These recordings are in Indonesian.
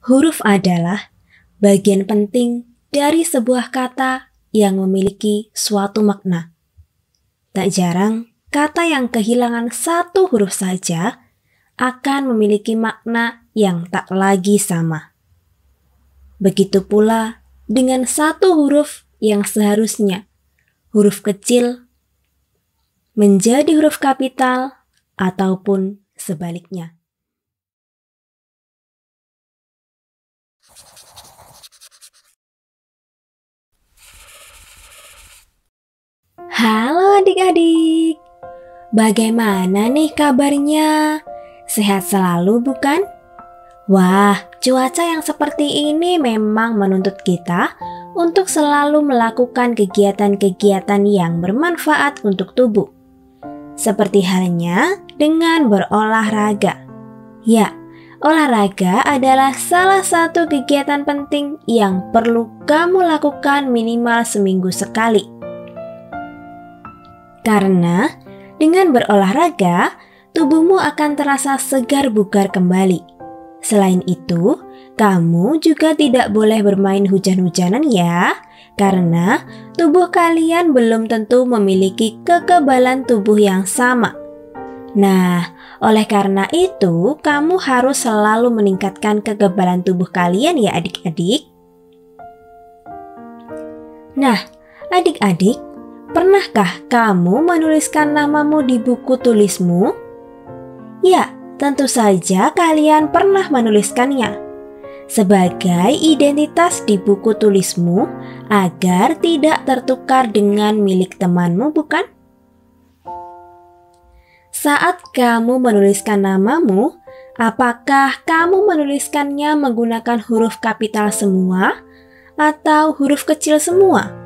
Huruf adalah bagian penting dari sebuah kata yang memiliki suatu makna. Tak jarang, kata yang kehilangan satu huruf saja akan memiliki makna yang tak lagi sama. Begitu pula dengan satu huruf yang seharusnya huruf kecil menjadi huruf kapital ataupun sebaliknya. Halo adik-adik, bagaimana nih kabarnya? Sehat selalu bukan? Wah, cuaca yang seperti ini memang menuntut kita untuk selalu melakukan kegiatan-kegiatan yang bermanfaat untuk tubuh. Seperti halnya dengan berolahraga. Ya, olahraga adalah salah satu kegiatan penting yang perlu kamu lakukan minimal seminggu sekali. Karena dengan berolahraga, tubuhmu akan terasa segar bugar kembali. Selain itu, kamu juga tidak boleh bermain hujan-hujanan ya, karena tubuh kalian belum tentu memiliki kekebalan tubuh yang sama. Nah, oleh karena itu, kamu harus selalu meningkatkan kekebalan tubuh kalian ya adik-adik. Nah, adik-adik, pernahkah kamu menuliskan namamu di buku tulismu? Ya, tentu saja kalian pernah menuliskannya sebagai identitas di buku tulismu agar tidak tertukar dengan milik temanmu, bukan? Saat kamu menuliskan namamu, apakah kamu menuliskannya menggunakan huruf kapital semua atau huruf kecil semua?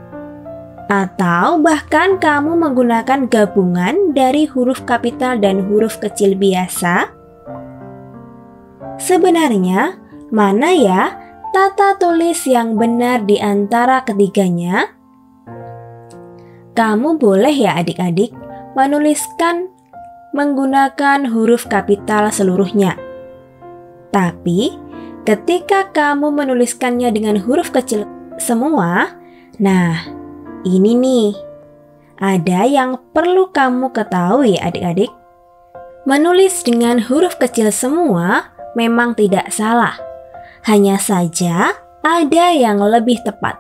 Atau bahkan kamu menggunakan gabungan dari huruf kapital dan huruf kecil biasa? Sebenarnya, mana ya tata tulis yang benar di antara ketiganya? Kamu boleh ya adik-adik menuliskan menggunakan huruf kapital seluruhnya. Tapi, ketika kamu menuliskannya dengan huruf kecil semua, nah, ini nih, ada yang perlu kamu ketahui adik-adik. Menulis dengan huruf kecil semua memang tidak salah. Hanya saja ada yang lebih tepat,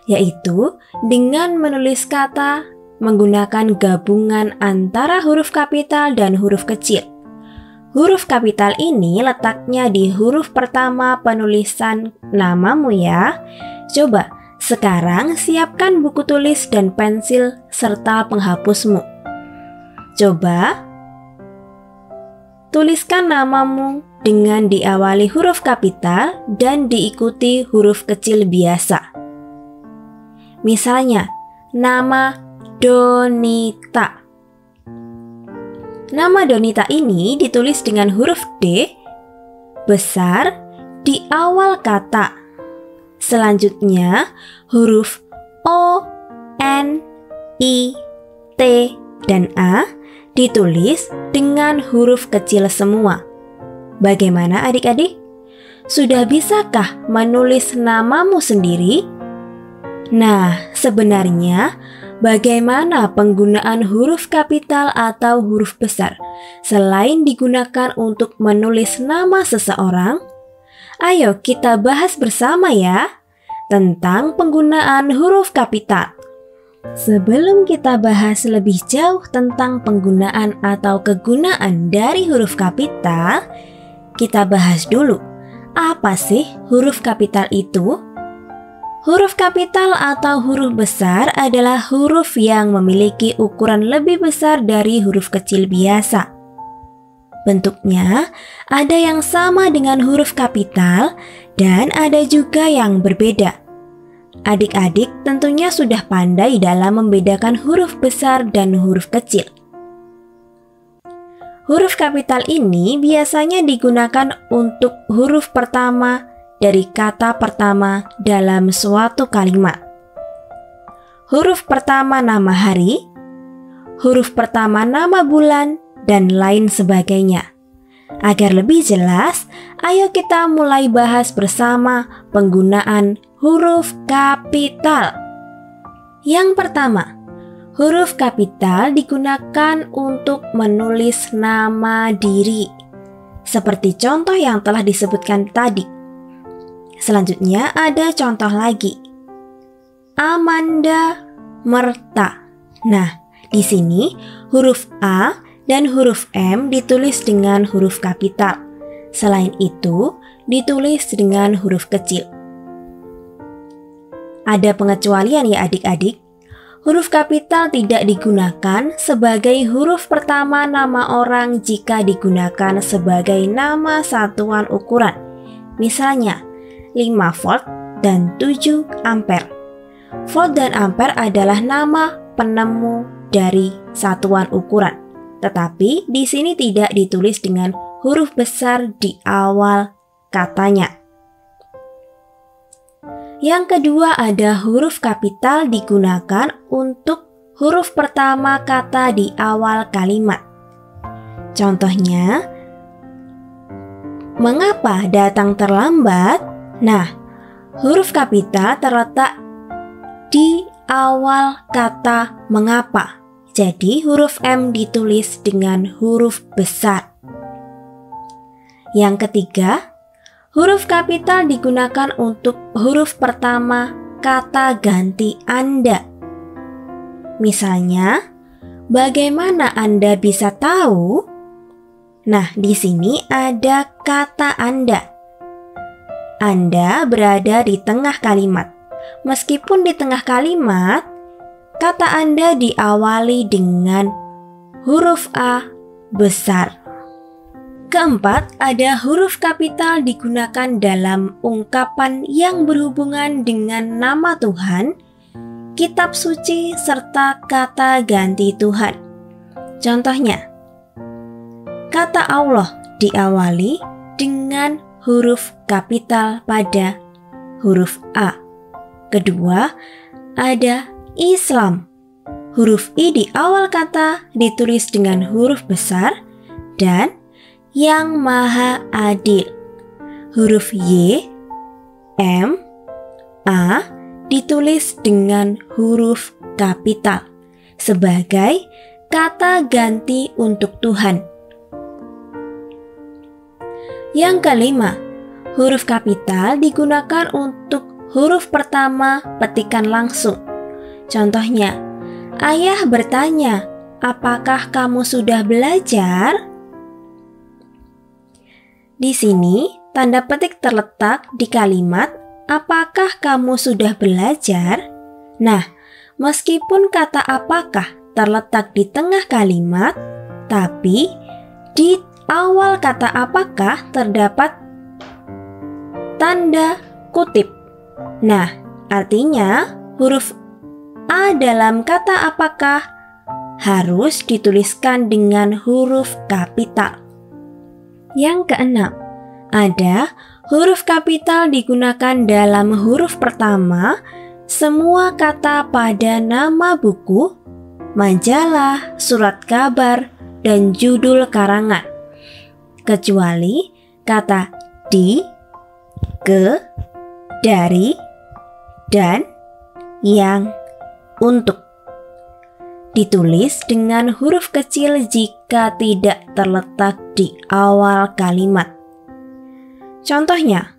yaitu dengan menulis kata menggunakan gabungan antara huruf kapital dan huruf kecil. Huruf kapital ini letaknya di huruf pertama penulisan namamu ya. Coba sekarang siapkan buku tulis dan pensil serta penghapusmu. Coba tuliskan namamu dengan diawali huruf kapital dan diikuti huruf kecil biasa. Misalnya, nama Donita. Nama Donita ini ditulis dengan huruf D besar di awal kata. Selanjutnya, huruf O, N, I, T, dan A ditulis dengan huruf kecil semua. Bagaimana adik-adik? Sudah bisakah menulis namamu sendiri? Nah, sebenarnya bagaimana penggunaan huruf kapital atau huruf besar selain digunakan untuk menulis nama seseorang? Ayo kita bahas bersama ya tentang penggunaan huruf kapital. Sebelum kita bahas lebih jauh tentang penggunaan atau kegunaan dari huruf kapital, kita bahas dulu, apa sih huruf kapital itu? Huruf kapital atau huruf besar adalah huruf yang memiliki ukuran lebih besar dari huruf kecil biasa. Bentuknya ada yang sama dengan huruf kapital dan ada juga yang berbeda. Adik-adik tentunya sudah pandai dalam membedakan huruf besar dan huruf kecil. Huruf kapital ini biasanya digunakan untuk huruf pertama dari kata pertama dalam suatu kalimat. Huruf pertama nama hari, huruf pertama nama bulan, dan lain sebagainya. Agar lebih jelas, ayo kita mulai bahas bersama penggunaan huruf kapital. Yang pertama, huruf kapital digunakan untuk menulis nama diri, seperti contoh yang telah disebutkan tadi. Selanjutnya ada contoh lagi. Amanda Merta. Nah, di sini huruf A dan huruf M ditulis dengan huruf kapital. Selain itu, ditulis dengan huruf kecil. Ada pengecualian ya adik-adik. Huruf kapital tidak digunakan sebagai huruf pertama nama orang jika digunakan sebagai nama satuan ukuran. Misalnya, 5 volt dan 7 ampere. Volt dan ampere adalah nama penemu dari satuan ukuran. Tetapi di sini tidak ditulis dengan huruf besar di awal katanya. Yang kedua ada huruf kapital digunakan untuk huruf pertama kata di awal kalimat. Contohnya, mengapa datang terlambat? Nah, huruf kapital terletak di awal kata mengapa. Jadi huruf M ditulis dengan huruf besar. Yang ketiga, huruf kapital digunakan untuk huruf pertama kata ganti Anda. Misalnya, bagaimana Anda bisa tahu? Nah, di sini ada kata Anda. Anda berada di tengah kalimat. Meskipun di tengah kalimat, kata Anda diawali dengan huruf A besar. Keempat, ada huruf kapital digunakan dalam ungkapan yang berhubungan dengan nama Tuhan, kitab suci, serta kata ganti Tuhan. Contohnya, kata Allah diawali dengan huruf kapital pada huruf A. Kedua, ada Islam. Huruf I di awal kata ditulis dengan huruf besar dan Yang Maha Adil. Huruf Y, M, A ditulis dengan huruf kapital sebagai kata ganti untuk Tuhan. Yang kelima, huruf kapital digunakan untuk huruf pertama petikan langsung. Contohnya, ayah bertanya, apakah kamu sudah belajar? Di sini, tanda petik terletak di kalimat, apakah kamu sudah belajar? Nah, meskipun kata apakah terletak di tengah kalimat, tapi di awal kata apakah terdapat tanda kutip. Nah, artinya huruf A dalam kata apakah harus dituliskan dengan huruf kapital. Yang keenam, ada huruf kapital digunakan dalam huruf pertama semua kata pada nama buku, majalah, surat kabar, dan judul karangan. Kecuali kata di, ke, dari, dan yang, untuk. Ditulis dengan huruf kecil jika tidak terletak di awal kalimat. Contohnya,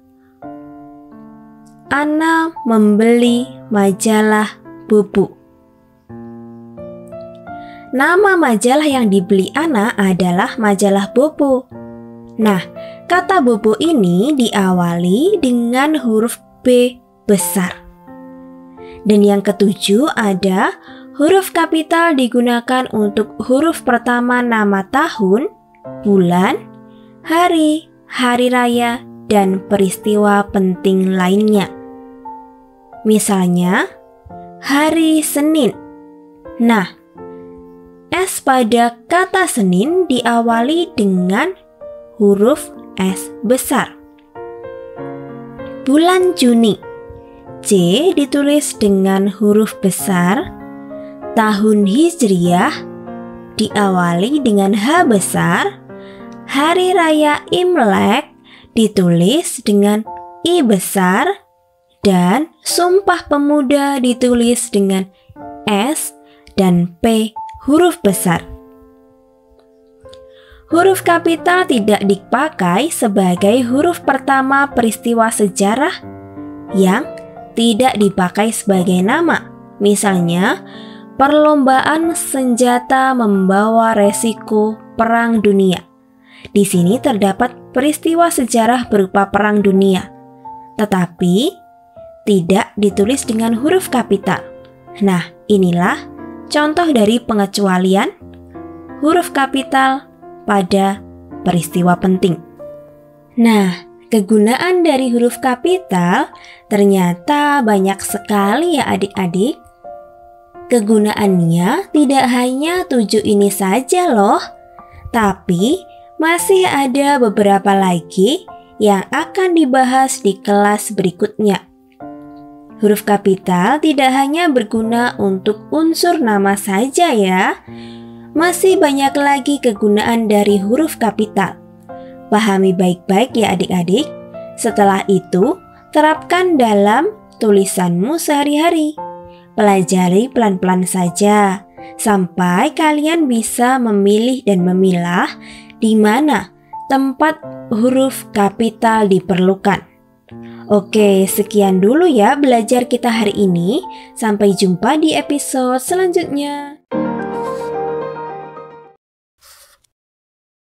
Ana membeli majalah Bobo. Nama majalah yang dibeli Ana adalah majalah Bobo. Nah, kata Bobo ini diawali dengan huruf B besar. Dan yang ketujuh ada huruf kapital digunakan untuk huruf pertama nama tahun, bulan, hari, hari raya, dan peristiwa penting lainnya. Misalnya, hari Senin. Nah, S pada kata Senin diawali dengan huruf S besar. Bulan Juni. C ditulis dengan huruf besar. Tahun Hijriyah diawali dengan H besar, Hari Raya Imlek ditulis dengan I besar dan Sumpah Pemuda ditulis dengan S dan P huruf besar. Huruf kapital tidak dipakai sebagai huruf pertama peristiwa sejarah yang tidak dipakai sebagai nama. Misalnya, perlombaan senjata membawa resiko perang dunia. Di sini terdapat peristiwa sejarah berupa perang dunia, tetapi tidak ditulis dengan huruf kapital. Nah, inilah contoh dari pengecualian huruf kapital pada peristiwa penting. Nah, kegunaan dari huruf kapital ternyata banyak sekali ya adik-adik. Kegunaannya tidak hanya 7 ini saja loh, tapi masih ada beberapa lagi yang akan dibahas di kelas berikutnya. Huruf kapital tidak hanya berguna untuk unsur nama saja ya, masih banyak lagi kegunaan dari huruf kapital. Pahami baik-baik ya adik-adik. Setelah itu, terapkan dalam tulisanmu sehari-hari. Pelajari pelan-pelan saja, sampai kalian bisa memilih dan memilah di mana tempat huruf kapital diperlukan. Oke, sekian dulu ya belajar kita hari ini. Sampai jumpa di episode selanjutnya.